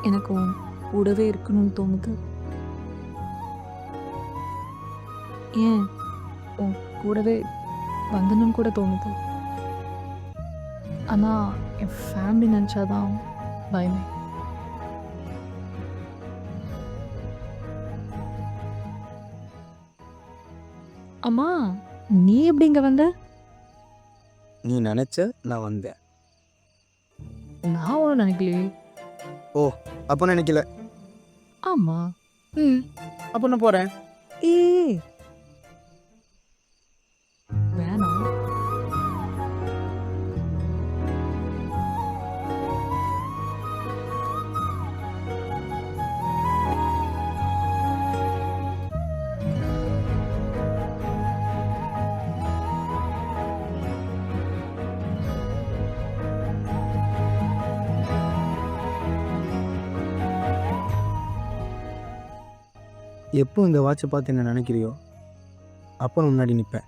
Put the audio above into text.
எனக்கு உன் கூடவே இருக்கணும்னு தோணுது. ஏன் உன் கூடவே வந்துடணும்னு கூட தோணுது. ஆனா என் ஃபேமிலி நினச்சாதான் பயமே. அம்மா, நீ எப்படி இங்க வந்த? நீ நினச்ச நான் வந்தேன். நான் ஒன்றும் நினைக்கலையே. ஓ, அப்போ நினைக்கல. ஆமா. அப்போ நான் போகிறேன். ஏய், வேணாம். எப்போ இந்த வாட்சை பார்த்து என்ன நினைக்கிறியோ அப்போ நான் முன்னாடி நிற்பேன்.